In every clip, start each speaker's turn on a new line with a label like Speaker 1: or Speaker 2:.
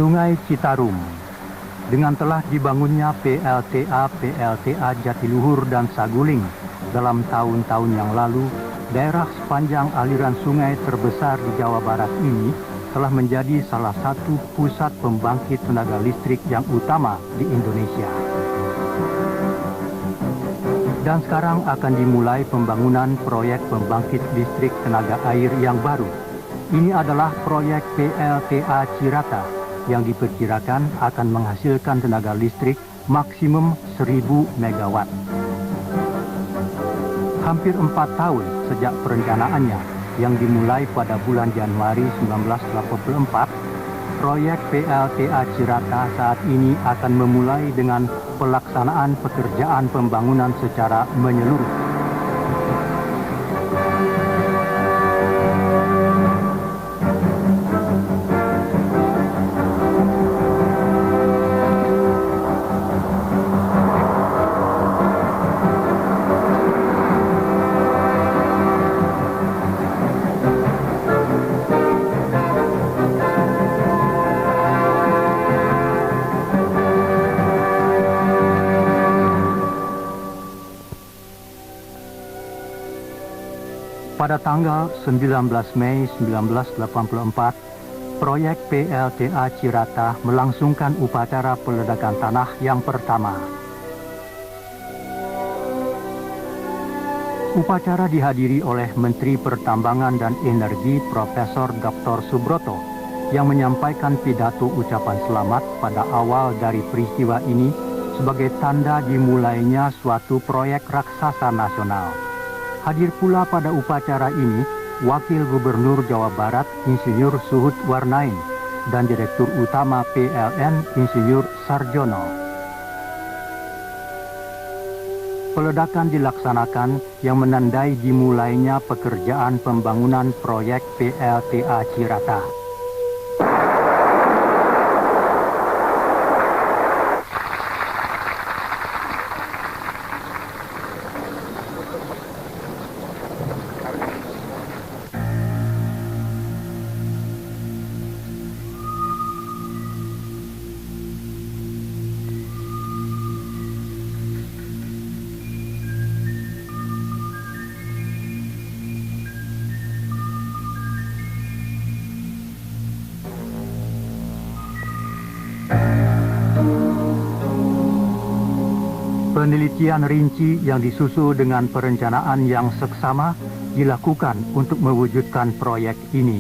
Speaker 1: Sungai Citarum. Dengan telah dibangunnya PLTA Jatiluhur dan Saguling dalam tahun-tahun yang lalu, daerah sepanjang aliran sungai terbesar di Jawa Barat ini telah menjadi salah satu pusat pembangkit tenaga listrik yang utama di Indonesia. Dan sekarang akan dimulai pembangunan proyek pembangkit listrik tenaga air yang baru. Ini adalah proyek PLTA Cirata yang diperkirakan akan menghasilkan tenaga listrik maksimum 1000 megawatt. Hampir 4 tahun sejak perencanaannya yang dimulai pada bulan Januari 1984, proyek PLTA Cirata saat ini akan memulai dengan pelaksanaan pekerjaan pembangunan secara menyeluruh. Pada tanggal 19 Mei 1984, proyek PLTA Cirata melangsungkan upacara peledakan tanah yang pertama. Upacara dihadiri oleh Menteri Pertambangan dan Energi Profesor Dr. Subroto yang menyampaikan pidato ucapan selamat pada awal dari peristiwa ini sebagai tanda dimulainya suatu proyek raksasa nasional. Hadir pula pada upacara ini Wakil Gubernur Jawa Barat Insinyur Suhut Warnain dan Direktur Utama PLN Insinyur Sarjono. Peledakan dilaksanakan yang menandai dimulainya pekerjaan pembangunan proyek PLTA Cirata. Penelitian rinci yang disusul dengan perencanaan yang seksama dilakukan untuk mewujudkan proyek ini.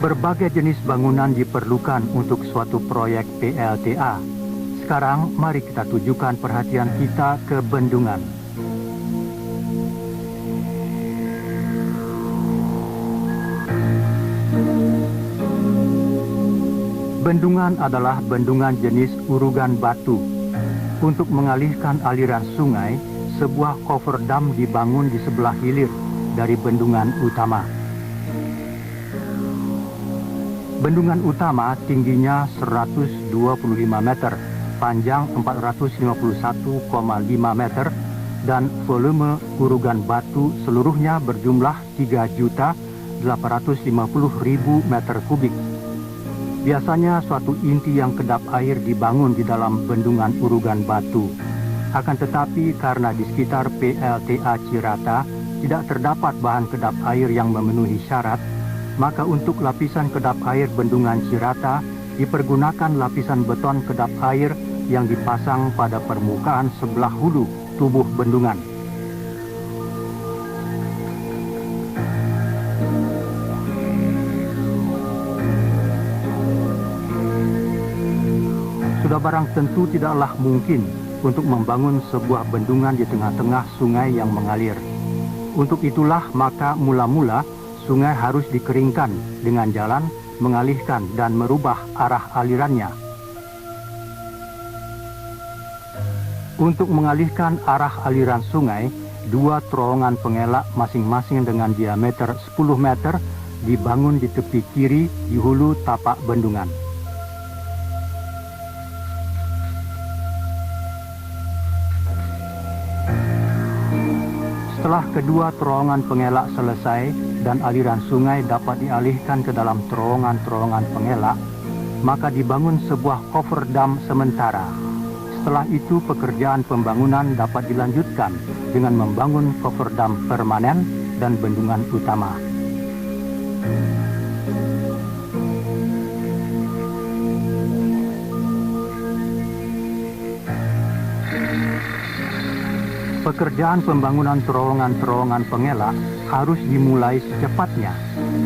Speaker 1: Berbagai jenis bangunan diperlukan untuk suatu proyek PLTA. Sekarang mari kita tujukan perhatian kita ke bendungan. Bendungan adalah bendungan jenis urugan batu. Untuk mengalihkan aliran sungai, sebuah cover dam dibangun di sebelah hilir dari bendungan utama. Bendungan utama tingginya 125 meter, panjang 451,5 meter, dan volume urugan batu seluruhnya berjumlah 3.850.000 meter kubik. Biasanya suatu inti yang kedap air dibangun di dalam bendungan urugan batu. Akan tetapi karena di sekitar PLTA Cirata tidak terdapat bahan kedap air yang memenuhi syarat, maka untuk lapisan kedap air bendungan Cirata dipergunakan lapisan beton kedap air yang dipasang pada permukaan sebelah hulu tubuh bendungan. Sudah barang tentu tidaklah mungkin untuk membangun sebuah bendungan di tengah-tengah sungai yang mengalir. Untuk itulah maka mula-mula sungai harus dikeringkan dengan jalan, mengalihkan dan merubah arah alirannya. Untuk mengalihkan arah aliran sungai, dua terowongan pengelak masing-masing dengan diameter 10 meter dibangun di tepi kiri di hulu tapak bendungan. Setelah kedua terowongan pengelak selesai dan aliran sungai dapat dialihkan ke dalam terowongan-terowongan pengelak, maka dibangun sebuah cover dam sementara. Setelah itu pekerjaan pembangunan dapat dilanjutkan dengan membangun cover dam permanen dan bendungan utama. Pekerjaan pembangunan terowongan-terowongan pengelak harus dimulai secepatnya,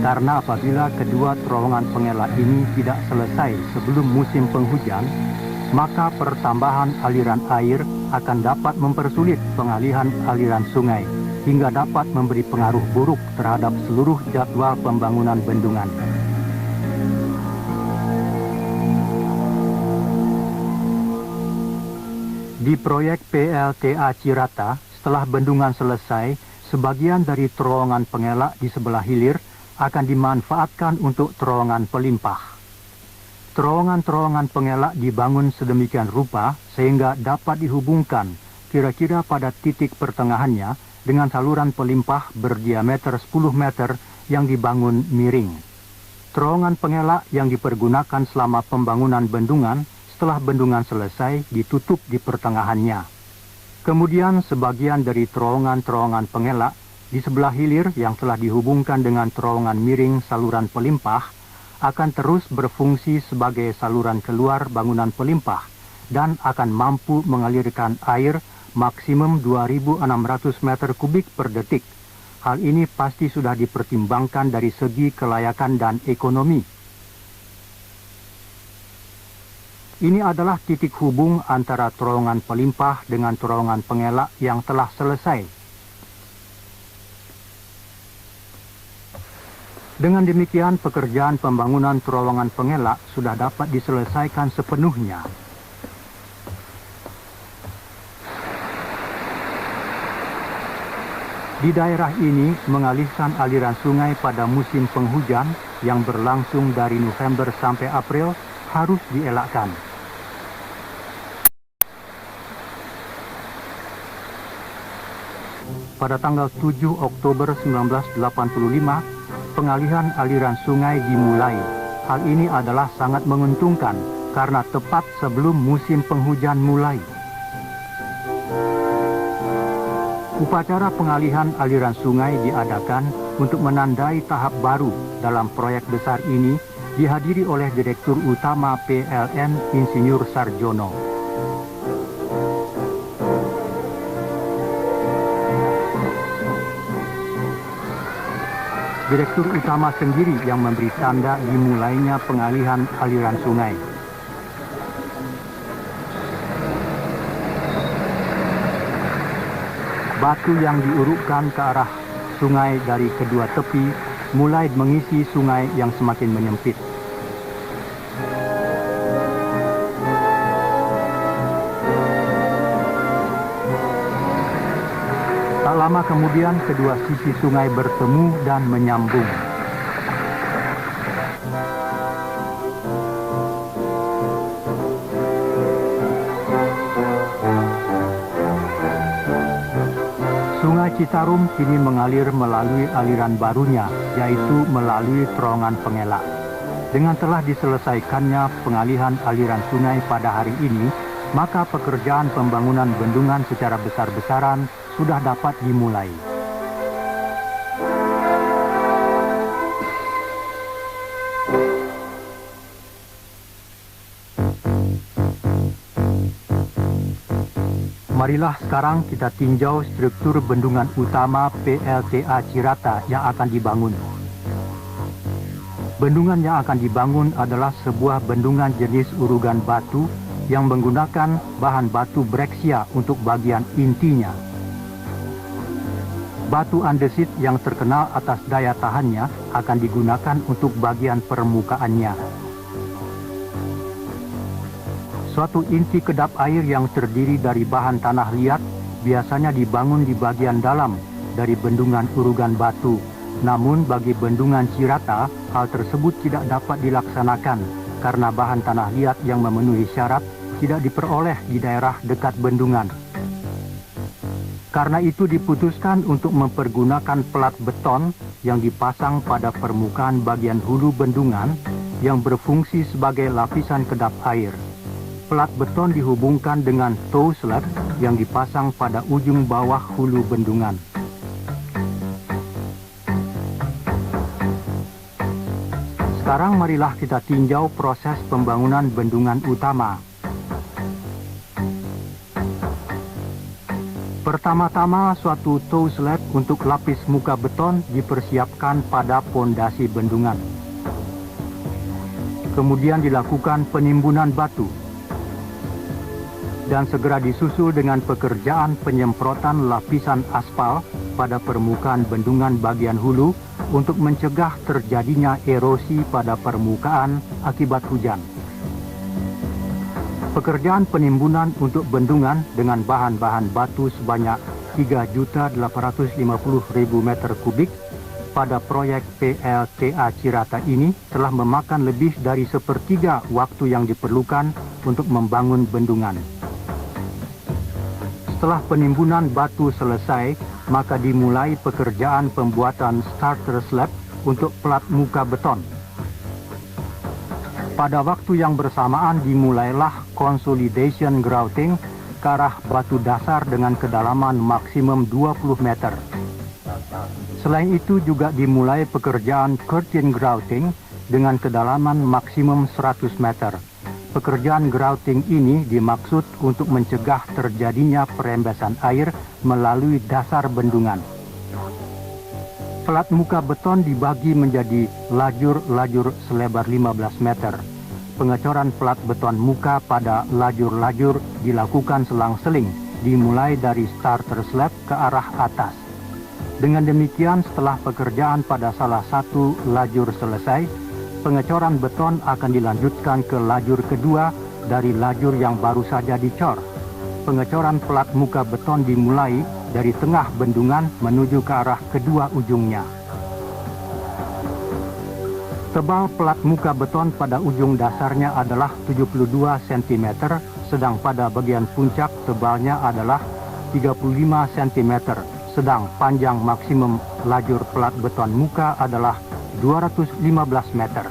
Speaker 1: karena apabila kedua terowongan pengelak ini tidak selesai sebelum musim penghujan, maka pertambahan aliran air akan dapat mempersulit pengalihan aliran sungai, hingga dapat memberi pengaruh buruk terhadap seluruh jadwal pembangunan bendungan. Di proyek PLTA Cirata, setelah bendungan selesai, sebagian dari terowongan pengelak di sebelah hilir akan dimanfaatkan untuk terowongan pelimpah. Terowongan-terowongan pengelak dibangun sedemikian rupa sehingga dapat dihubungkan kira-kira pada titik pertengahannya dengan saluran pelimpah berdiameter 10 meter yang dibangun miring. Terowongan pengelak yang dipergunakan selama pembangunan bendungan setelah bendungan selesai ditutup di pertengahannya. Kemudian sebagian dari terowongan-terowongan pengelak di sebelah hilir yang telah dihubungkan dengan terowongan miring saluran pelimpah akan terus berfungsi sebagai saluran keluar bangunan pelimpah dan akan mampu mengalirkan air maksimum 2.600 meter kubik per detik. Hal ini pasti sudah dipertimbangkan dari segi kelayakan dan ekonomi. Ini adalah titik hubung antara terowongan pelimpah dengan terowongan pengelak yang telah selesai. Dengan demikian, pekerjaan pembangunan terowongan pengelak sudah dapat diselesaikan sepenuhnya. Di daerah ini, mengalihkan aliran sungai pada musim penghujan yang berlangsung dari November sampai April harus dielakkan. Pada tanggal 7 Oktober 1985, pengalihan aliran sungai dimulai. Hal ini adalah sangat menguntungkan karena tepat sebelum musim penghujan mulai. Upacara pengalihan aliran sungai diadakan untuk menandai tahap baru dalam proyek besar ini, dihadiri oleh Direktur Utama PLN Insinyur Sarjono. Direktur Utama sendiri yang memberi tanda dimulainya pengalihan aliran sungai. Batu yang diurukkan ke arah sungai dari kedua tepi mulai mengisi sungai yang semakin menyempit. Tak lama kemudian kedua sisi sungai bertemu dan menyambung. Sungai Citarum kini mengalir melalui aliran barunya, yaitu melalui terowongan pengelak. Dengan telah diselesaikannya pengalihan aliran sungai pada hari ini, maka pekerjaan pembangunan bendungan secara besar-besaran sudah dapat dimulai. Marilah sekarang kita tinjau struktur bendungan utama PLTA Cirata yang akan dibangun. Bendungan yang akan dibangun adalah sebuah bendungan jenis urugan batu yang menggunakan bahan batu breksia untuk bagian intinya. Batu andesit yang terkenal atas daya tahannya akan digunakan untuk bagian permukaannya. Suatu inti kedap air yang terdiri dari bahan tanah liat biasanya dibangun di bagian dalam dari bendungan urugan batu. Namun bagi bendungan Cirata, hal tersebut tidak dapat dilaksanakan karena bahan tanah liat yang memenuhi syarat tidak diperoleh di daerah dekat bendungan. Karena itu diputuskan untuk mempergunakan pelat beton yang dipasang pada permukaan bagian hulu bendungan yang berfungsi sebagai lapisan kedap air. Pelat beton dihubungkan dengan tow slab yang dipasang pada ujung bawah hulu bendungan. Sekarang marilah kita tinjau proses pembangunan bendungan utama. Pertama-tama, suatu tow slab untuk lapis muka beton dipersiapkan pada pondasi bendungan. Kemudian dilakukan penimbunan batu. Dan segera disusul dengan pekerjaan penyemprotan lapisan aspal pada permukaan bendungan bagian hulu untuk mencegah terjadinya erosi pada permukaan akibat hujan. Pekerjaan penimbunan untuk bendungan dengan bahan-bahan batu sebanyak 3.850.000 meter kubik pada proyek PLTA Cirata ini telah memakan lebih dari sepertiga waktu yang diperlukan untuk membangun bendungan. Setelah penimbunan batu selesai, maka dimulai pekerjaan pembuatan starter slab untuk pelat muka beton. Pada waktu yang bersamaan dimulailah consolidation grouting ke arah batu dasar dengan kedalaman maksimum 20 meter. Selain itu juga dimulai pekerjaan curtain grouting dengan kedalaman maksimum 100 meter. Pekerjaan grouting ini dimaksud untuk mencegah terjadinya perembesan air melalui dasar bendungan. Pelat muka beton dibagi menjadi lajur-lajur selebar 15 meter. Pengecoran pelat beton muka pada lajur-lajur dilakukan selang-seling, dimulai dari starter slab ke arah atas. Dengan demikian, setelah pekerjaan pada salah satu lajur selesai, pengecoran beton akan dilanjutkan ke lajur kedua dari lajur yang baru saja dicor. Pengecoran pelat muka beton dimulai dari tengah bendungan menuju ke arah kedua ujungnya. Tebal pelat muka beton pada ujung dasarnya adalah 72 cm, sedang pada bagian puncak tebalnya adalah 35 cm, sedang panjang maksimum lajur pelat beton muka adalah 215 meter.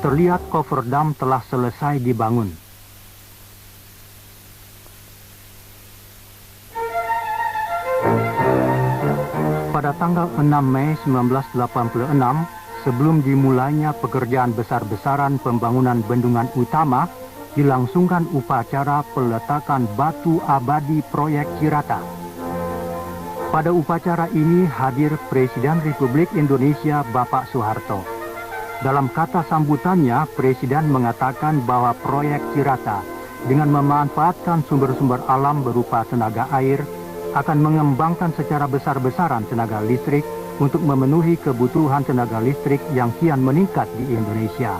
Speaker 1: Terlihat cover dam telah selesai dibangun. Pada tanggal 6 Mei 1986, sebelum dimulainya pekerjaan besar-besaran pembangunan bendungan utama, dilangsungkan upacara peletakan batu abadi proyek Cirata. Pada upacara ini hadir Presiden Republik Indonesia Bapak Soeharto. Dalam kata sambutannya, Presiden mengatakan bahwa proyek Cirata dengan memanfaatkan sumber-sumber alam berupa tenaga air akan mengembangkan secara besar-besaran tenaga listrik untuk memenuhi kebutuhan tenaga listrik yang kian meningkat di Indonesia.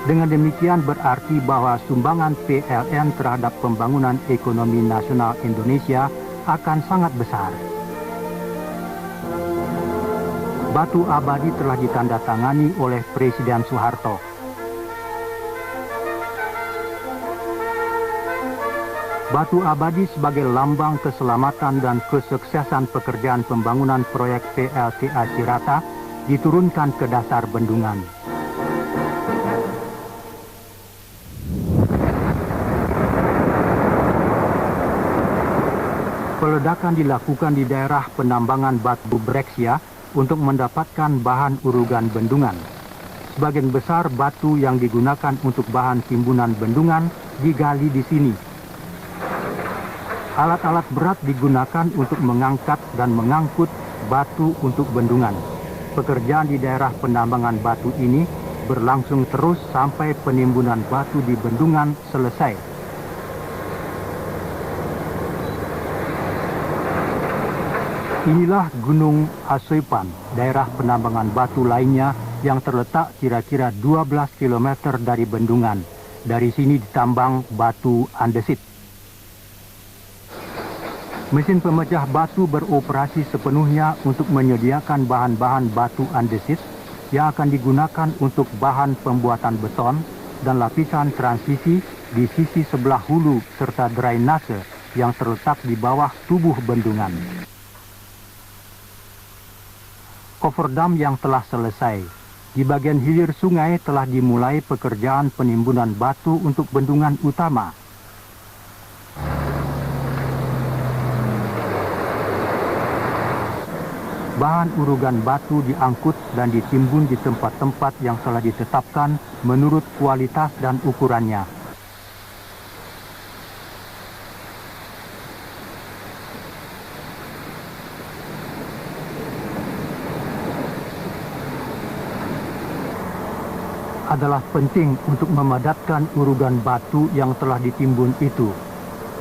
Speaker 1: Dengan demikian berarti bahwa sumbangan PLN terhadap pembangunan ekonomi nasional Indonesia akan sangat besar. Batu abadi telah ditandatangani oleh Presiden Soeharto. Batu abadi sebagai lambang keselamatan dan kesuksesan pekerjaan pembangunan proyek PLTA Cirata diturunkan ke dasar bendungan. Peledakan dilakukan di daerah penambangan batu breksia untuk mendapatkan bahan urugan bendungan. Sebagian besar batu yang digunakan untuk bahan timbunan bendungan digali di sini. Alat-alat berat digunakan untuk mengangkat dan mengangkut batu untuk bendungan. Pekerjaan di daerah penambangan batu ini berlangsung terus sampai penimbunan batu di bendungan selesai. Inilah Gunung Asoipan, daerah penambangan batu lainnya yang terletak kira-kira 12 km dari bendungan. Dari sini ditambang batu andesit. Mesin pemecah batu beroperasi sepenuhnya untuk menyediakan bahan-bahan batu andesit yang akan digunakan untuk bahan pembuatan beton dan lapisan transisi di sisi sebelah hulu serta drainase yang terletak di bawah tubuh bendungan. Kofferdam yang telah selesai. Di bagian hilir sungai telah dimulai pekerjaan penimbunan batu untuk bendungan utama. Bahan urugan batu diangkut dan ditimbun di tempat-tempat yang telah ditetapkan menurut kualitas dan ukurannya. Adalah penting untuk memadatkan urugan batu yang telah ditimbun itu.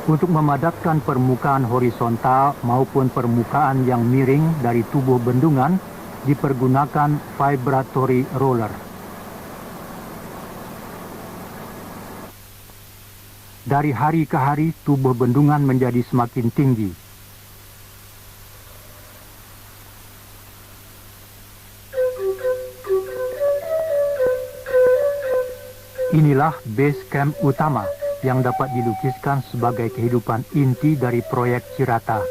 Speaker 1: Untuk memadatkan permukaan horizontal maupun permukaan yang miring dari tubuh bendungan, dipergunakan vibratory roller. Dari hari ke hari, tubuh bendungan menjadi semakin tinggi. Inilah base camp utama yang dapat dilukiskan sebagai kehidupan inti dari proyek Cirata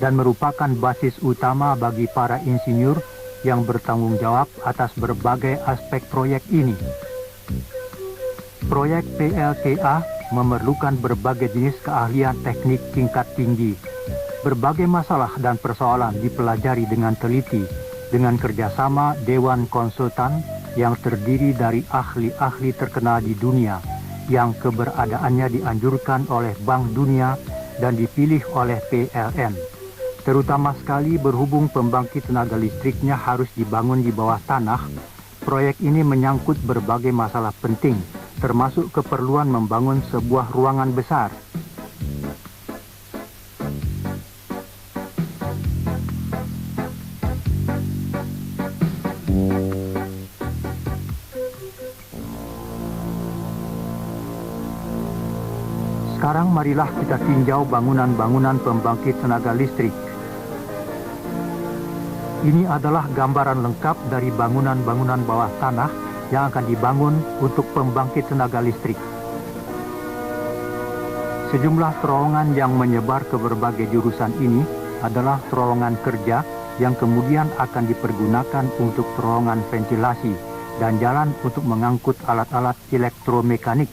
Speaker 1: dan merupakan basis utama bagi para insinyur yang bertanggung jawab atas berbagai aspek proyek ini. Proyek PLTA memerlukan berbagai jenis keahlian teknik tingkat tinggi. Berbagai masalah dan persoalan dipelajari dengan teliti dengan kerjasama Dewan Konsultan yang terdiri dari ahli-ahli terkenal di dunia yang keberadaannya dianjurkan oleh Bank Dunia dan dipilih oleh PLN. Terutama sekali berhubung pembangkit tenaga listriknya harus dibangun di bawah tanah, proyek ini menyangkut berbagai masalah penting, termasuk keperluan membangun sebuah ruangan besar. Sekarang marilah kita tinjau bangunan-bangunan pembangkit tenaga listrik. Ini adalah gambaran lengkap dari bangunan-bangunan bawah tanah yang akan dibangun untuk pembangkit tenaga listrik. Sejumlah terowongan yang menyebar ke berbagai jurusan ini adalah terowongan kerja yang kemudian akan dipergunakan untuk terowongan ventilasi dan jalan untuk mengangkut alat-alat elektromekanik.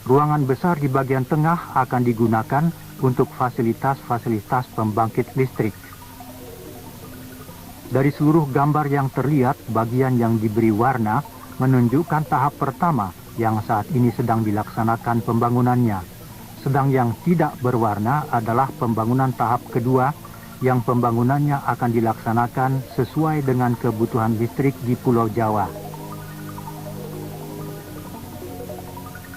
Speaker 1: Ruangan besar di bagian tengah akan digunakan untuk fasilitas-fasilitas pembangkit listrik. Dari seluruh gambar yang terlihat, bagian yang diberi warna menunjukkan tahap pertama yang saat ini sedang dilaksanakan pembangunannya. Sedang yang tidak berwarna adalah pembangunan tahap kedua yang pembangunannya akan dilaksanakan sesuai dengan kebutuhan listrik di Pulau Jawa.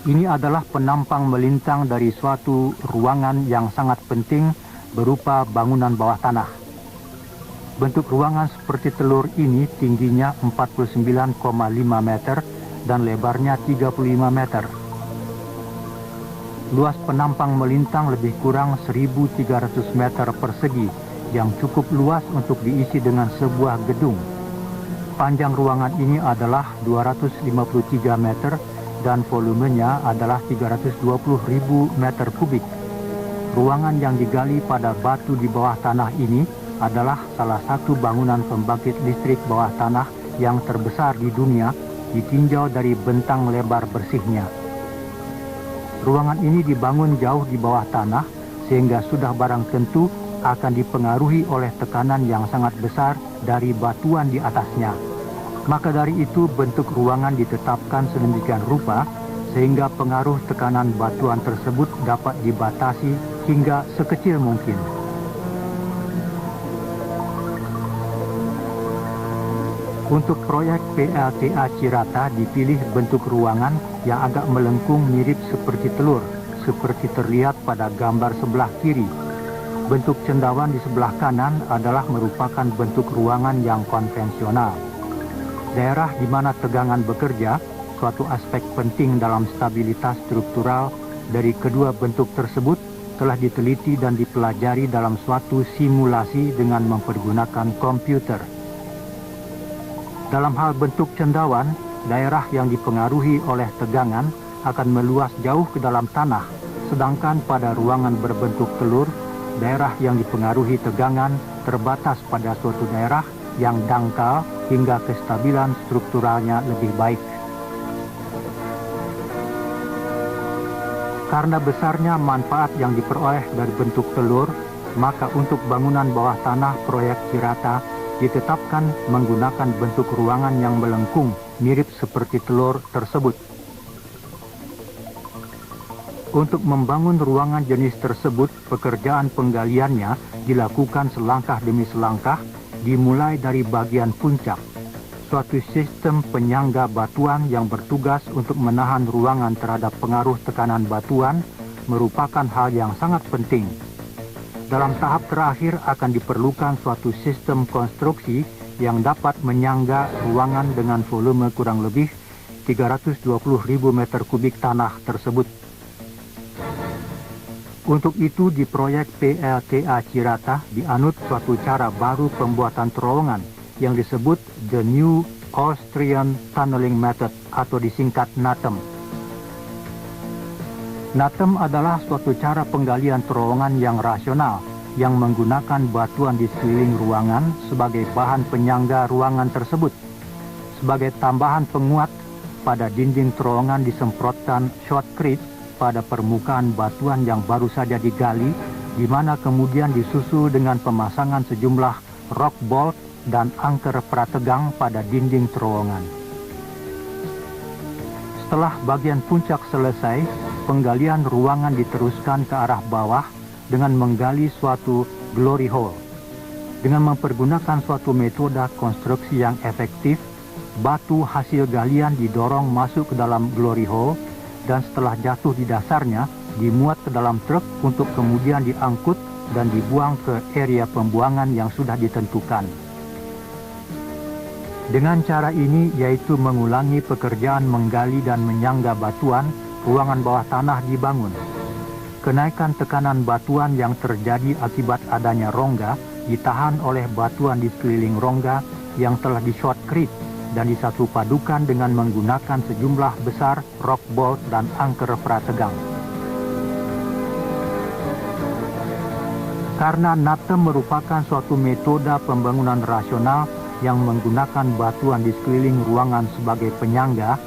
Speaker 1: Ini adalah penampang melintang dari suatu ruangan yang sangat penting berupa bangunan bawah tanah. Bentuk ruangan seperti telur ini tingginya 49,5 meter dan lebarnya 35 meter. Luas penampang melintang lebih kurang 1.300 meter persegi yang cukup luas untuk diisi dengan sebuah gedung. Panjang ruangan ini adalah 253 meter dan volumenya adalah 320.000 meter kubik. Ruangan yang digali pada batu di bawah tanah ini adalah salah satu bangunan pembangkit listrik bawah tanah yang terbesar di dunia, ditinjau dari bentang lebar bersihnya. Ruangan ini dibangun jauh di bawah tanah, sehingga sudah barang tentu akan dipengaruhi oleh tekanan yang sangat besar dari batuan di atasnya. Maka dari itu bentuk ruangan ditetapkan sedemikian rupa sehingga pengaruh tekanan batuan tersebut dapat dibatasi hingga sekecil mungkin. Untuk proyek PLTA Cirata dipilih bentuk ruangan yang agak melengkung mirip seperti telur, seperti terlihat pada gambar sebelah kiri. Bentuk cendawan di sebelah kanan adalah merupakan bentuk ruangan yang konvensional. Daerah di mana tegangan bekerja, suatu aspek penting dalam stabilitas struktural dari kedua bentuk tersebut telah diteliti dan dipelajari dalam suatu simulasi dengan mempergunakan komputer. Dalam hal bentuk cendawan, daerah yang dipengaruhi oleh tegangan akan meluas jauh ke dalam tanah, sedangkan pada ruangan berbentuk telur, daerah yang dipengaruhi tegangan terbatas pada suatu daerah yang dangkal hingga kestabilan strukturalnya lebih baik. Karena besarnya manfaat yang diperoleh dari bentuk telur, maka untuk bangunan bawah tanah proyek Cirata ditetapkan menggunakan bentuk ruangan yang melengkung mirip seperti telur tersebut. Untuk membangun ruangan jenis tersebut, pekerjaan penggaliannya dilakukan selangkah demi selangkah, dimulai dari bagian puncak. Suatu sistem penyangga batuan yang bertugas untuk menahan ruangan terhadap pengaruh tekanan batuan merupakan hal yang sangat penting. Dalam tahap terakhir akan diperlukan suatu sistem konstruksi yang dapat menyangga ruangan dengan volume kurang lebih 320.000 meter kubik tanah tersebut. Untuk itu di proyek PLTA Cirata dianut suatu cara baru pembuatan terowongan yang disebut The New Austrian Tunneling Method atau disingkat NATEM. NATEM adalah suatu cara penggalian terowongan yang rasional yang menggunakan batuan di sekeliling ruangan sebagai bahan penyangga ruangan tersebut. Sebagai tambahan penguat, pada dinding terowongan disemprotkan shotcrete pada permukaan batuan yang baru saja digali, di mana kemudian disusul dengan pemasangan sejumlah rock bolt dan angker prategang pada dinding terowongan. Setelah bagian puncak selesai, penggalian ruangan diteruskan ke arah bawah dengan menggali suatu glory hole. Dengan mempergunakan suatu metode konstruksi yang efektif, batu hasil galian didorong masuk ke dalam glory hole dan setelah jatuh di dasarnya dimuat ke dalam truk untuk kemudian diangkut dan dibuang ke area pembuangan yang sudah ditentukan. Dengan cara ini yaitu mengulangi pekerjaan menggali dan menyangga batuan, ruangan bawah tanah dibangun. Kenaikan tekanan batuan yang terjadi akibat adanya rongga ditahan oleh batuan di sekeliling rongga yang telah di-shotcrete dan disatu padukan dengan menggunakan sejumlah besar rock bolt dan angker prategang. Karena NATEM merupakan suatu metode pembangunan rasional yang menggunakan batuan di sekeliling ruangan sebagai penyangga,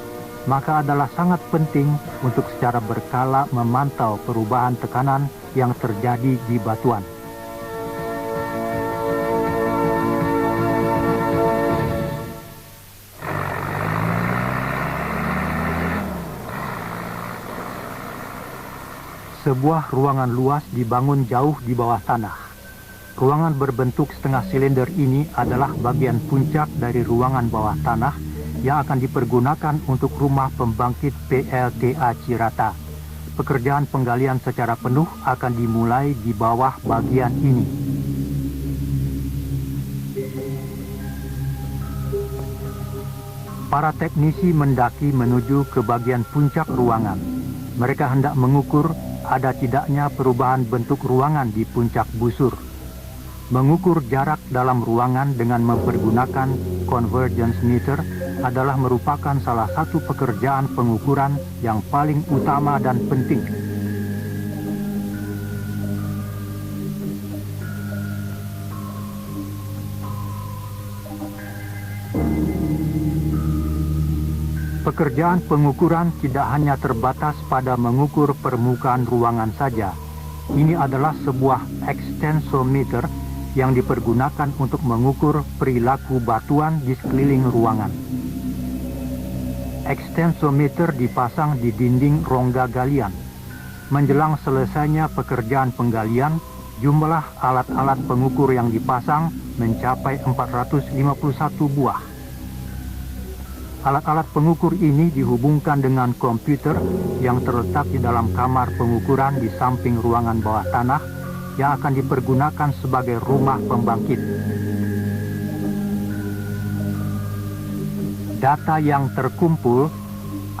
Speaker 1: maka adalah sangat penting untuk secara berkala memantau perubahan tekanan yang terjadi di batuan. Sebuah ruangan luas dibangun jauh di bawah tanah. Ruangan berbentuk setengah silinder ini adalah bagian puncak dari ruangan bawah tanah yang akan dipergunakan untuk rumah pembangkit PLTA Cirata. Pekerjaan penggalian secara penuh akan dimulai di bawah bagian ini. Para teknisi mendaki menuju ke bagian puncak ruangan. Mereka hendak mengukur ada tidaknya perubahan bentuk ruangan di puncak busur. Mengukur jarak dalam ruangan dengan mempergunakan convergence meter adalah merupakan salah satu pekerjaan pengukuran yang paling utama dan penting. Pekerjaan pengukuran tidak hanya terbatas pada mengukur permukaan ruangan saja. Ini adalah sebuah extensometer yang dipergunakan untuk mengukur perilaku batuan di sekeliling ruangan. Extensometer dipasang di dinding rongga galian. Menjelang selesainya pekerjaan penggalian, jumlah alat-alat pengukur yang dipasang mencapai 451 buah. Alat-alat pengukur ini dihubungkan dengan komputer yang terletak di dalam kamar pengukuran di samping ruangan bawah tanah yang akan dipergunakan sebagai rumah pembangkit. Data yang terkumpul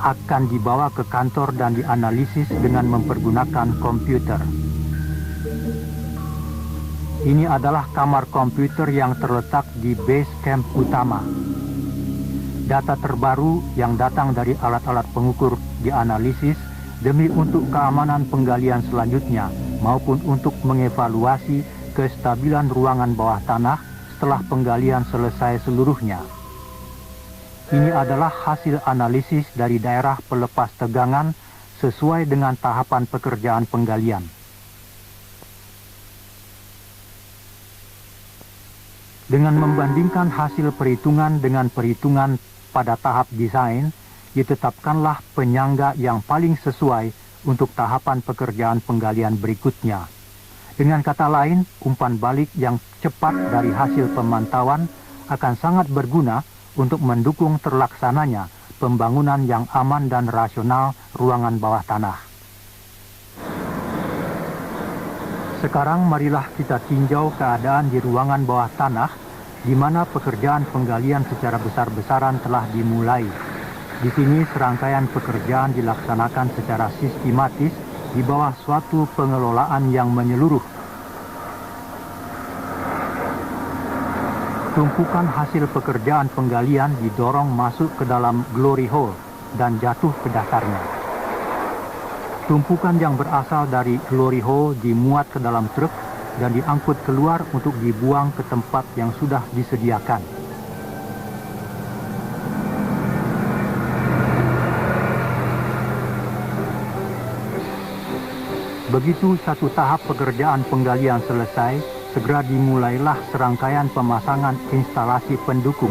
Speaker 1: akan dibawa ke kantor dan dianalisis dengan mempergunakan komputer. Ini adalah kamar komputer yang terletak di base camp utama. Data terbaru yang datang dari alat-alat pengukur dianalisis demi untuk keamanan penggalian selanjutnya maupun untuk mengevaluasi kestabilan ruangan bawah tanah setelah penggalian selesai seluruhnya. Ini adalah hasil analisis dari daerah pelepas tegangan sesuai dengan tahapan pekerjaan penggalian. Dengan membandingkan hasil perhitungan dengan perhitungan pada tahap desain, ditetapkanlah penyangga yang paling sesuai untuk tahapan pekerjaan penggalian berikutnya. Dengan kata lain, umpan balik yang cepat dari hasil pemantauan akan sangat berguna untuk mendukung terlaksananya pembangunan yang aman dan rasional ruangan bawah tanah. Sekarang marilah kita tinjau keadaan di ruangan bawah tanah di mana pekerjaan penggalian secara besar-besaran telah dimulai. Di sini serangkaian pekerjaan dilaksanakan secara sistematis di bawah suatu pengelolaan yang menyeluruh. Tumpukan hasil pekerjaan penggalian didorong masuk ke dalam glory hole dan jatuh ke dasarnya. Tumpukan yang berasal dari glory hole dimuat ke dalam truk dan diangkut keluar untuk dibuang ke tempat yang sudah disediakan. Begitu satu tahap pekerjaan penggalian selesai, segera dimulailah serangkaian pemasangan instalasi pendukung.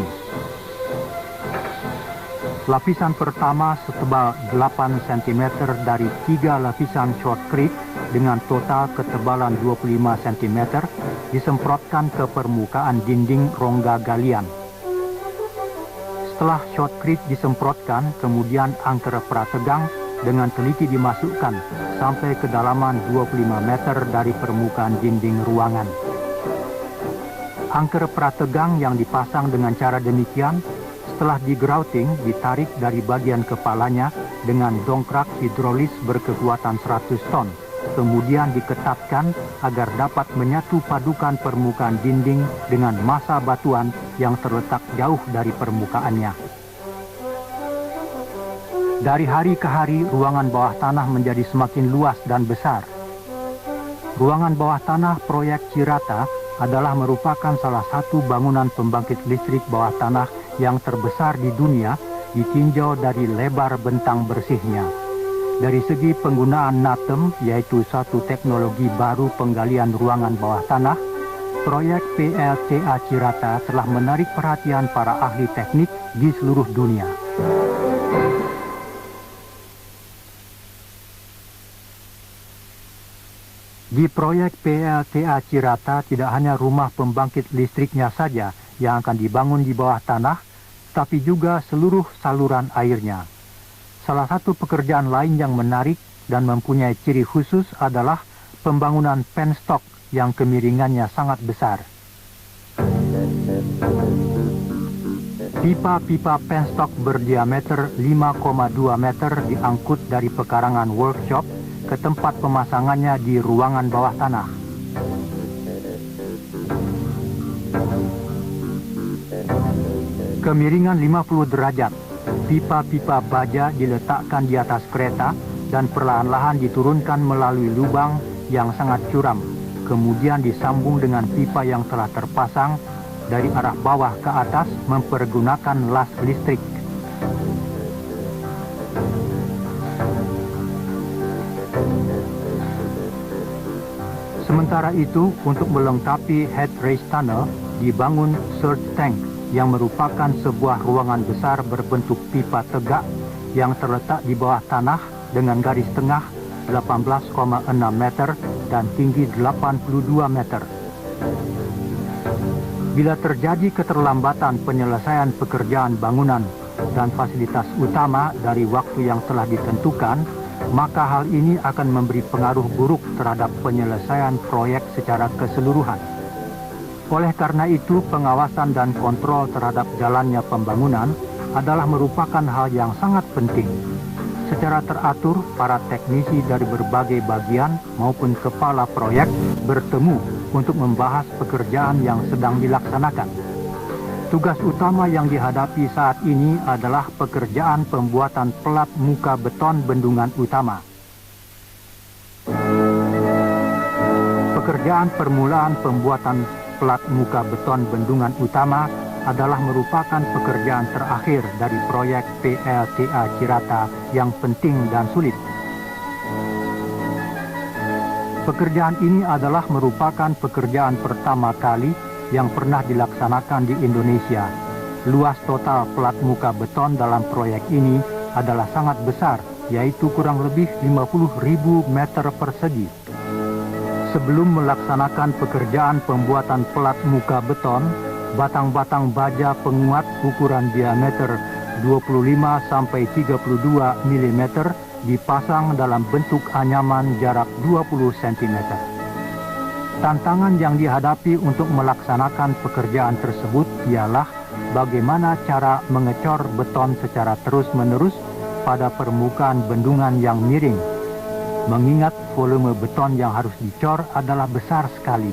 Speaker 1: Lapisan pertama setebal 8 cm dari 3 lapisan shotcrete dengan total ketebalan 25 cm disemprotkan ke permukaan dinding rongga galian. Setelah shotcrete disemprotkan, kemudian angker prategang dengan teliti dimasukkan sampai kedalaman 25 meter dari permukaan dinding ruangan. Angker prategang yang dipasang dengan cara demikian, setelah digrouting ditarik dari bagian kepalanya dengan dongkrak hidrolis berkekuatan 100 ton, kemudian diketatkan agar dapat menyatu padukan permukaan dinding dengan massa batuan yang terletak jauh dari permukaannya. Dari hari ke hari, ruangan bawah tanah menjadi semakin luas dan besar. Ruangan bawah tanah proyek Cirata adalah merupakan salah satu bangunan pembangkit listrik bawah tanah yang terbesar di dunia ditinjau dari lebar bentang bersihnya. Dari segi penggunaan NATEM, yaitu suatu teknologi baru penggalian ruangan bawah tanah, proyek PLTA Cirata telah menarik perhatian para ahli teknik di seluruh dunia. Di proyek PLTA Cirata tidak hanya rumah pembangkit listriknya saja yang akan dibangun di bawah tanah, tapi juga seluruh saluran airnya. Salah satu pekerjaan lain yang menarik dan mempunyai ciri khusus adalah pembangunan penstock yang kemiringannya sangat besar. Pipa-pipa penstock berdiameter 5,2 meter diangkut dari pekarangan workshop ke tempat pemasangannya di ruangan bawah tanah. Kemiringan 50 derajat, pipa-pipa baja diletakkan di atas kereta dan perlahan-lahan diturunkan melalui lubang yang sangat curam, kemudian disambung dengan pipa yang telah terpasang dari arah bawah ke atas mempergunakan las listrik. Sementara itu, untuk melengkapi head race tunnel, dibangun surge tank yang merupakan sebuah ruangan besar berbentuk pipa tegak yang terletak di bawah tanah dengan garis tengah 18,6 meter dan tinggi 82 meter. Bila terjadi keterlambatan penyelesaian pekerjaan bangunan dan fasilitas utama dari waktu yang telah ditentukan, maka hal ini akan memberi pengaruh buruk terhadap penyelesaian proyek secara keseluruhan. Oleh karena itu, pengawasan dan kontrol terhadap jalannya pembangunan adalah merupakan hal yang sangat penting. Secara teratur, para teknisi dari berbagai bagian maupun kepala proyek bertemu untuk membahas pekerjaan yang sedang dilaksanakan. Tugas utama yang dihadapi saat ini adalah pekerjaan pembuatan pelat muka beton bendungan utama. Pekerjaan permulaan pembuatan pelat muka beton bendungan utama adalah merupakan pekerjaan terakhir dari proyek PLTA Cirata yang penting dan sulit. Pekerjaan ini adalah merupakan pekerjaan pertama kali yang pernah dilaksanakan di Indonesia. Luas total pelat muka beton dalam proyek ini adalah sangat besar, yaitu kurang lebih 50.000 meter persegi. Sebelum melaksanakan pekerjaan pembuatan pelat muka beton, batang-batang baja penguat ukuran diameter 25-32 mm dipasang dalam bentuk anyaman jarak 20 cm. Tantangan yang dihadapi untuk melaksanakan pekerjaan tersebut ialah bagaimana cara mengecor beton secara terus-menerus pada permukaan bendungan yang miring, mengingat volume beton yang harus dicor adalah besar sekali.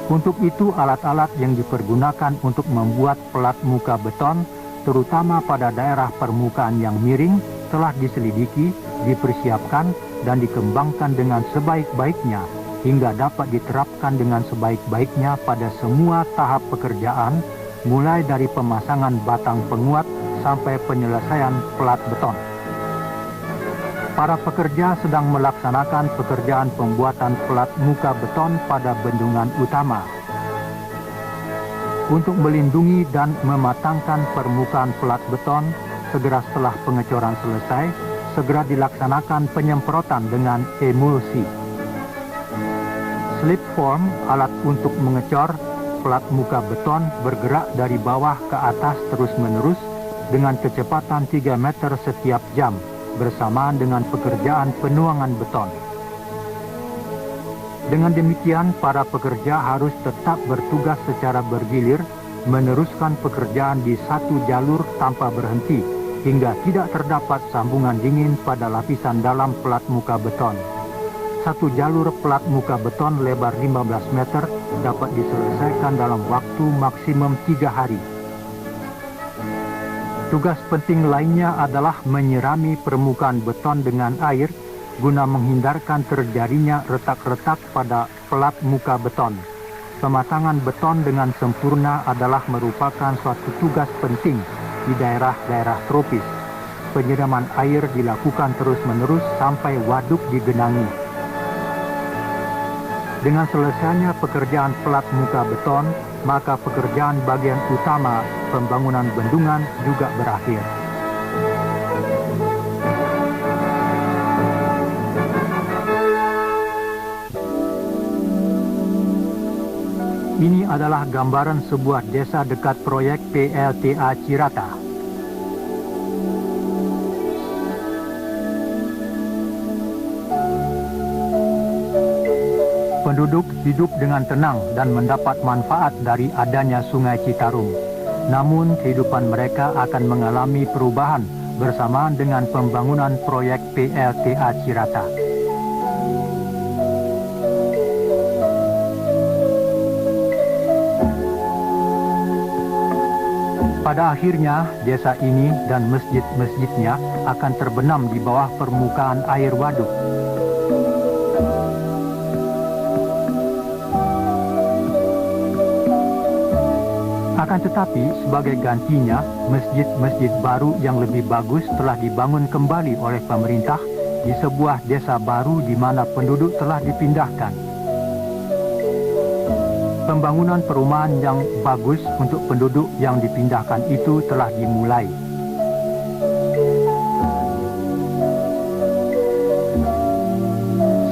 Speaker 1: Untuk itu, alat-alat yang dipergunakan untuk membuat pelat muka beton, terutama pada daerah permukaan yang miring, telah diselidiki, dipersiapkan, dan dikembangkan dengan sebaik-baiknya, hingga dapat diterapkan dengan sebaik-baiknya pada semua tahap pekerjaan, mulai dari pemasangan batang penguat sampai penyelesaian pelat beton. Para pekerja sedang melaksanakan pekerjaan pembuatan pelat muka beton pada bendungan utama. Untuk melindungi dan mematangkan permukaan pelat beton, segera setelah pengecoran selesai, segera dilaksanakan penyemprotan dengan emulsi. Slip form, alat untuk mengecor pelat muka beton, bergerak dari bawah ke atas terus-menerus dengan kecepatan 3 meter setiap jam, bersamaan dengan pekerjaan penuangan beton. Dengan demikian, para pekerja harus tetap bertugas secara bergilir, meneruskan pekerjaan di satu jalur tanpa berhenti, hingga tidak terdapat sambungan dingin pada lapisan dalam pelat muka beton. Satu jalur pelat muka beton lebar 15 meter dapat diselesaikan dalam waktu maksimum 3 hari. Tugas penting lainnya adalah menyirami permukaan beton dengan air guna menghindarkan terjadinya retak-retak pada pelat muka beton. Pematangan beton dengan sempurna adalah merupakan suatu tugas penting di daerah-daerah tropis. Penyiraman air dilakukan terus-menerus sampai waduk digenangi. Dengan selesainya pekerjaan pelat muka beton, maka pekerjaan bagian utama pembangunan bendungan juga berakhir. Ini adalah gambaran sebuah desa dekat proyek PLTA Cirata. Penduduk hidup dengan tenang dan mendapat manfaat dari adanya Sungai Citarum. Namun, kehidupan mereka akan mengalami perubahan bersamaan dengan pembangunan proyek PLTA Cirata. Pada akhirnya, desa ini dan masjid-masjidnya akan terbenam di bawah permukaan air waduk. Akan tetapi, sebagai gantinya, masjid-masjid baru yang lebih bagus telah dibangun kembali oleh pemerintah di sebuah desa baru di mana penduduk telah dipindahkan. Pembangunan perumahan yang bagus untuk penduduk yang dipindahkan itu telah dimulai.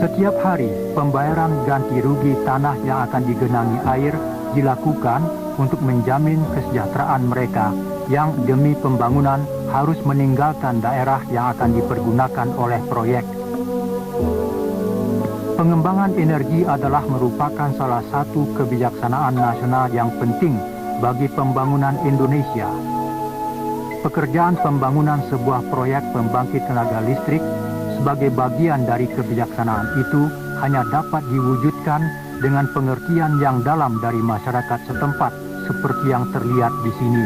Speaker 1: Setiap hari, pembayaran ganti rugi tanah yang akan digenangi air dilakukan untuk menjamin kesejahteraan mereka yang demi pembangunan harus meninggalkan daerah yang akan dipergunakan oleh proyek. Pengembangan energi adalah merupakan salah satu kebijaksanaan nasional yang penting bagi pembangunan Indonesia. Pekerjaan pembangunan sebuah proyek pembangkit tenaga listrik sebagai bagian dari kebijaksanaan itu hanya dapat diwujudkan dengan pengertian yang dalam dari masyarakat setempat seperti yang terlihat di sini.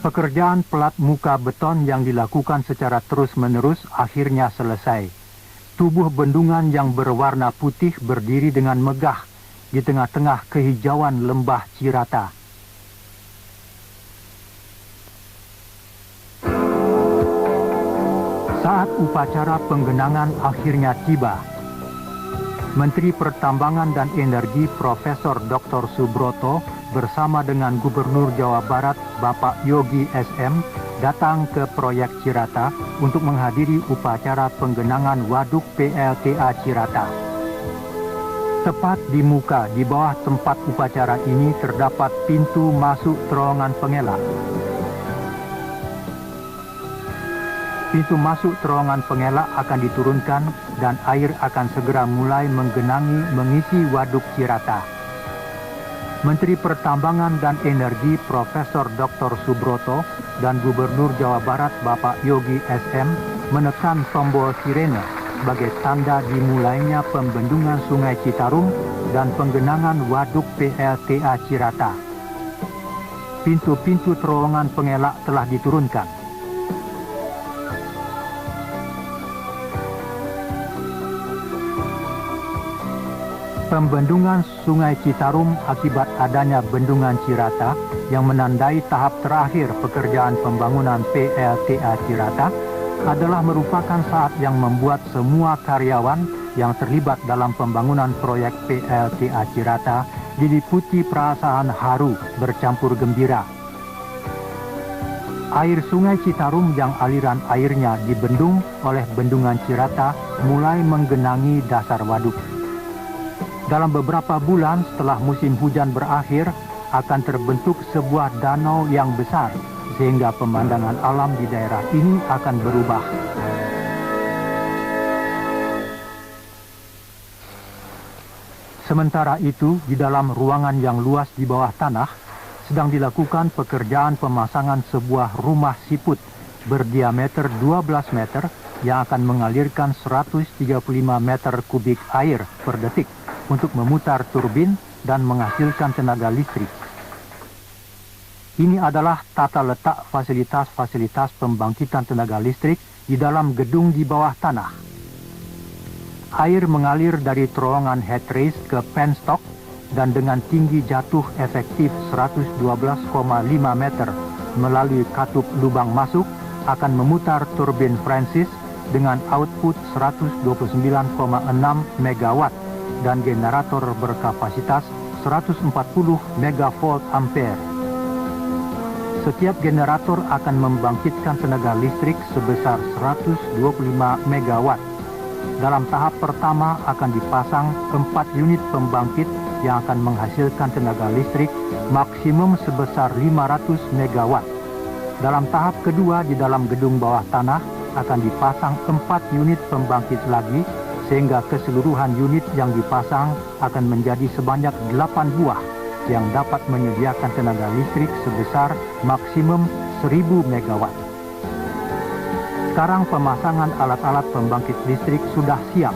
Speaker 1: Pekerjaan pelat muka beton yang dilakukan secara terus-menerus akhirnya selesai. Tubuh bendungan yang berwarna putih berdiri dengan megah di tengah-tengah kehijauan lembah Cirata. Saat upacara penggenangan akhirnya tiba, Menteri Pertambangan dan Energi Profesor Dr. Subroto bersama dengan Gubernur Jawa Barat Bapak Yogi SM datang ke proyek Cirata untuk menghadiri upacara penggenangan waduk PLTA Cirata. Tepat di muka di bawah tempat upacara ini terdapat pintu masuk terowongan pengelak. Pintu masuk terowongan pengelak akan diturunkan dan air akan segera mulai menggenangi mengisi waduk Cirata. Menteri Pertambangan dan Energi Profesor Dr. Subroto dan Gubernur Jawa Barat Bapak Yogi SM menekan tombol sirene sebagai tanda dimulainya pembendungan Sungai Citarum dan penggenangan waduk PLTA Cirata. Pintu-pintu terowongan pengelak telah diturunkan. Pembendungan Sungai Citarum akibat adanya bendungan Cirata yang menandai tahap terakhir pekerjaan pembangunan PLTA Cirata adalah merupakan saat yang membuat semua karyawan yang terlibat dalam pembangunan proyek PLTA Cirata diliputi perasaan haru bercampur gembira. Air Sungai Citarum yang aliran airnya dibendung oleh bendungan Cirata mulai menggenangi dasar waduk. Dalam beberapa bulan setelah musim hujan berakhir, akan terbentuk sebuah danau yang besar, sehingga pemandangan alam di daerah ini akan berubah. Sementara itu, di dalam ruangan yang luas di bawah tanah, sedang dilakukan pekerjaan pemasangan sebuah rumah siput berdiameter 12 meter yang akan mengalirkan 135 meter kubik air per detik untuk memutar turbin dan menghasilkan tenaga listrik. Ini adalah tata letak fasilitas-fasilitas pembangkitan tenaga listrik di dalam gedung di bawah tanah. Air mengalir dari terowongan headrace ke penstock dan dengan tinggi jatuh efektif 112,5 meter melalui katup lubang masuk akan memutar turbin Francis dengan output 129,6 megawatt dan generator berkapasitas 140 megavolt ampere. Setiap generator akan membangkitkan tenaga listrik sebesar 125 megawatt. Dalam tahap pertama akan dipasang 4 unit pembangkit yang akan menghasilkan tenaga listrik maksimum sebesar 500 megawatt. Dalam tahap kedua di dalam gedung bawah tanah akan dipasang 4 unit pembangkit lagi, sehingga keseluruhan unit yang dipasang akan menjadi sebanyak 8 buah yang dapat menyediakan tenaga listrik sebesar maksimum 1000 megawatt. Sekarang pemasangan alat-alat pembangkit listrik sudah siap.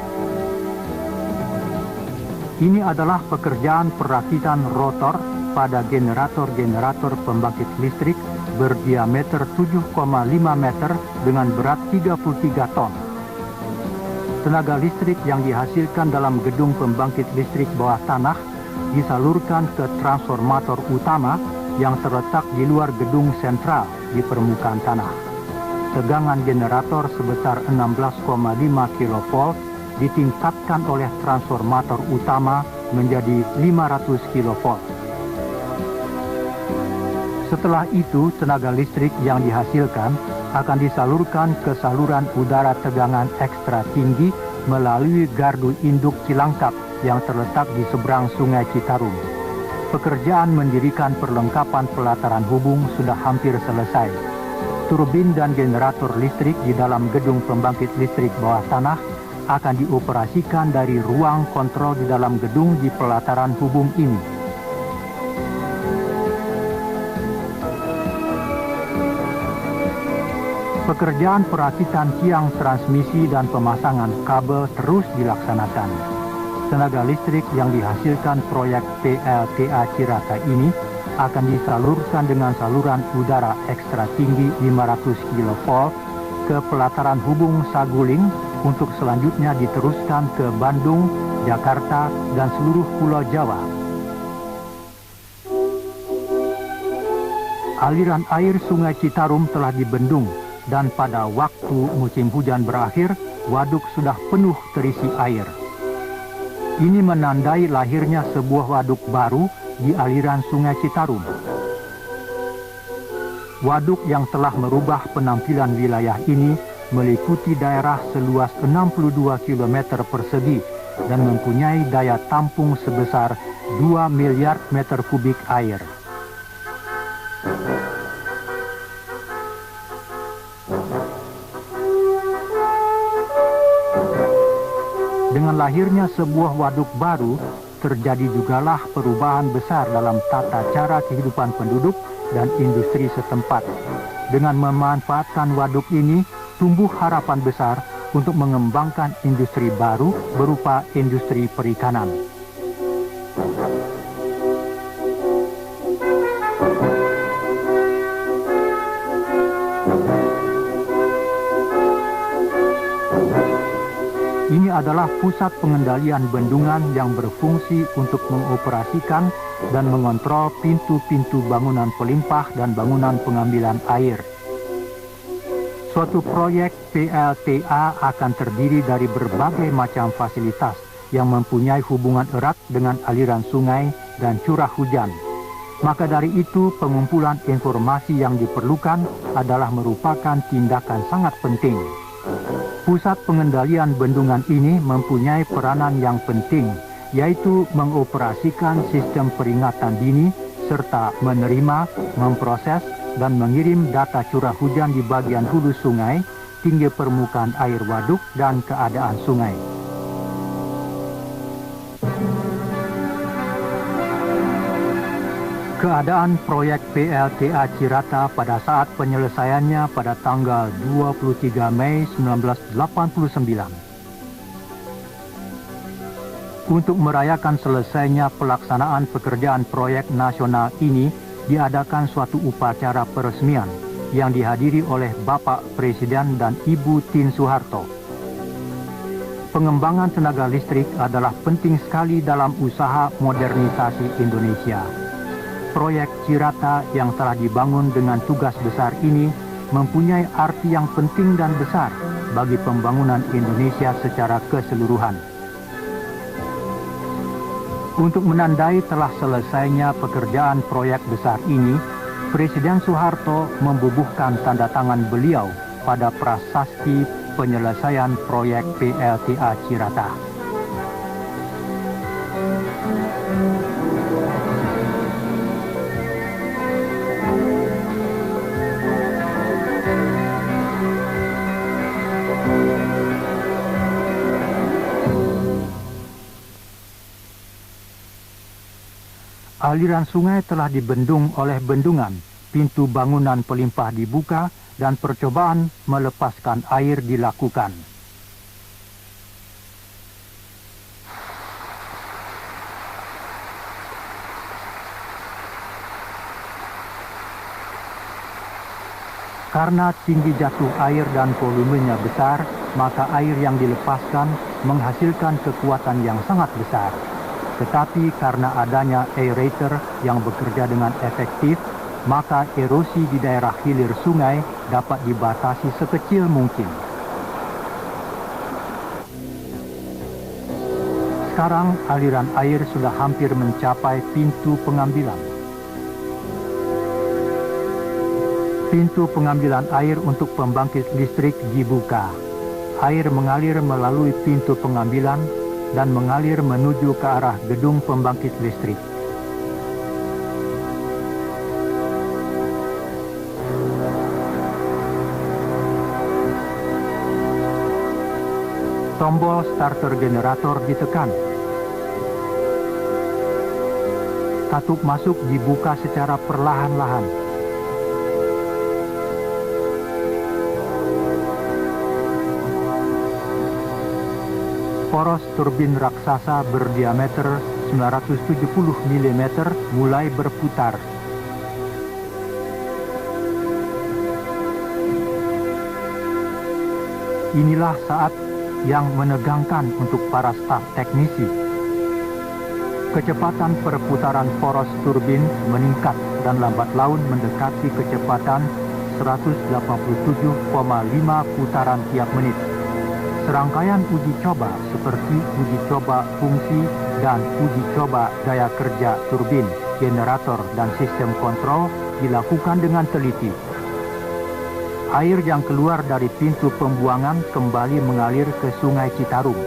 Speaker 1: Ini adalah pekerjaan perakitan rotor pada generator-generator pembangkit listrik berdiameter 7,5 meter dengan berat 33 ton. Tenaga listrik yang dihasilkan dalam gedung pembangkit listrik bawah tanah disalurkan ke transformator utama yang terletak di luar gedung sentral di permukaan tanah. Tegangan generator sebesar 16,5 kV ditingkatkan oleh transformator utama menjadi 500 kV. Setelah itu, tenaga listrik yang dihasilkan akan disalurkan ke saluran udara tegangan ekstra tinggi melalui gardu induk Cilangkap yang terletak di seberang Sungai Citarum. Pekerjaan mendirikan perlengkapan pelataran hubung sudah hampir selesai. Turbin dan generator listrik di dalam gedung pembangkit listrik bawah tanah akan dioperasikan dari ruang kontrol di dalam gedung di pelataran hubung ini. Pekerjaan perakitan tiang transmisi dan pemasangan kabel terus dilaksanakan. Tenaga listrik yang dihasilkan proyek PLTA Cirata ini akan disalurkan dengan saluran udara ekstra tinggi 500 kV ke pelataran hubung Saguling untuk selanjutnya diteruskan ke Bandung, Jakarta, dan seluruh Pulau Jawa. Aliran air Sungai Citarum telah dibendung dan pada waktu musim hujan berakhir, waduk sudah penuh terisi air. Ini menandai lahirnya sebuah waduk baru di aliran Sungai Citarum. Waduk yang telah merubah penampilan wilayah ini meliputi daerah seluas 62 km persegi dan mempunyai daya tampung sebesar 2 miliar meter kubik air. Dengan lahirnya sebuah waduk baru, terjadi jugalah perubahan besar dalam tata cara kehidupan penduduk dan industri setempat. Dengan memanfaatkan waduk ini, tumbuh harapan besar untuk mengembangkan industri baru berupa industri perikanan. Ini adalah pusat pengendalian bendungan yang berfungsi untuk mengoperasikan dan mengontrol pintu-pintu bangunan pelimpah dan bangunan pengambilan air. Suatu proyek PLTA akan terdiri dari berbagai macam fasilitas yang mempunyai hubungan erat dengan aliran sungai dan curah hujan. Maka dari itu, pengumpulan informasi yang diperlukan adalah merupakan tindakan sangat penting. Pusat pengendalian bendungan ini mempunyai peranan yang penting, yaitu mengoperasikan sistem peringatan dini serta menerima, memproses, dan mengirim data curah hujan di bagian hulu sungai, tinggi permukaan air waduk, dan keadaan sungai. Keadaan proyek PLTA Cirata pada saat penyelesaiannya pada tanggal 23 Mei 1989. Untuk merayakan selesainya pelaksanaan pekerjaan proyek nasional ini, diadakan suatu upacara peresmian yang dihadiri oleh Bapak Presiden dan Ibu Tien Soeharto. Pengembangan tenaga listrik adalah penting sekali dalam usaha modernisasi Indonesia. Proyek Cirata yang telah dibangun dengan tugas besar ini mempunyai arti yang penting dan besar bagi pembangunan Indonesia secara keseluruhan. Untuk menandai telah selesainya pekerjaan proyek besar ini, Presiden Soeharto membubuhkan tanda tangan beliau pada prasasti penyelesaian proyek PLTA Cirata. Aliran sungai telah dibendung oleh bendungan, pintu bangunan pelimpah dibuka, dan percobaan melepaskan air dilakukan. Karena tinggi jatuh air dan volumenya besar, maka air yang dilepaskan menghasilkan kekuatan yang sangat besar. Tetapi karena adanya aerator yang bekerja dengan efektif, maka erosi di daerah hilir sungai dapat dibatasi sekecil mungkin. Sekarang aliran air sudah hampir mencapai pintu pengambilan. Pintu pengambilan air untuk pembangkit listrik dibuka. Air mengalir melalui pintu pengambilan dan mengalir menuju ke arah gedung pembangkit listrik. Tombol starter generator ditekan. Katup masuk dibuka secara perlahan-lahan. poros turbin raksasa berdiameter 970 mm mulai berputar. Inilah saat yang menegangkan untuk para staf teknisi. Kecepatan perputaran poros turbin meningkat dan lambat laun mendekati kecepatan 187,5 putaran tiap menit. Serangkaian uji coba seperti uji coba fungsi dan uji coba daya kerja turbin, generator, dan sistem kontrol dilakukan dengan teliti. Air yang keluar dari pintu pembuangan kembali mengalir ke Sungai Citarum.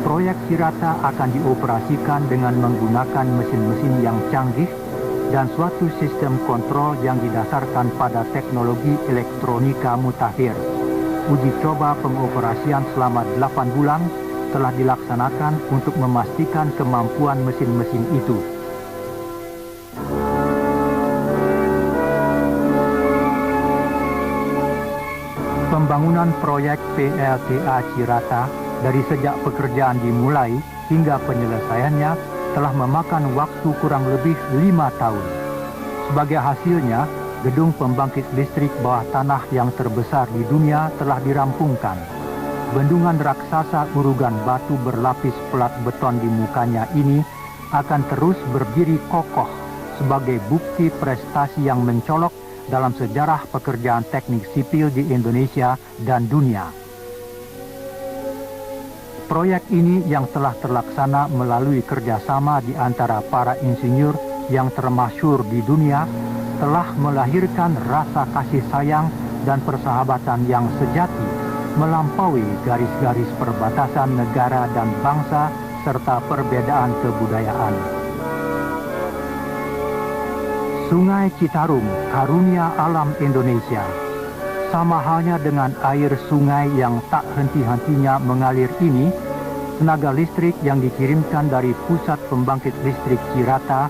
Speaker 1: Proyek Cirata akan dioperasikan dengan menggunakan mesin-mesin yang canggih dan suatu sistem kontrol yang didasarkan pada teknologi elektronika mutakhir. Uji coba pengoperasian selama 8 bulan telah dilaksanakan untuk memastikan kemampuan mesin-mesin itu. Pembangunan proyek PLTA Cirata dari sejak pekerjaan dimulai hingga penyelesaiannya telah memakan waktu kurang lebih 5 tahun. Sebagai hasilnya, gedung pembangkit listrik bawah tanah yang terbesar di dunia telah dirampungkan. Bendungan raksasa urugan batu berlapis pelat beton di mukanya ini akan terus berdiri kokoh sebagai bukti prestasi yang mencolok dalam sejarah pekerjaan teknik sipil di Indonesia dan dunia. Proyek ini yang telah terlaksana melalui kerjasama di antara para insinyur yang termasyhur di dunia telah melahirkan rasa kasih sayang dan persahabatan yang sejati melampaui garis-garis perbatasan negara dan bangsa serta perbedaan kebudayaan. Sungai Citarum, karunia alam Indonesia. Sama halnya dengan air sungai yang tak henti-hentinya mengalir ini, tenaga listrik yang dikirimkan dari pusat pembangkit listrik Cirata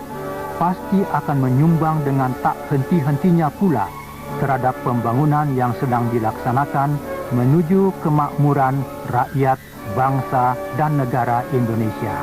Speaker 1: pasti akan menyumbang dengan tak henti-hentinya pula terhadap pembangunan yang sedang dilaksanakan menuju kemakmuran rakyat, bangsa, dan negara Indonesia.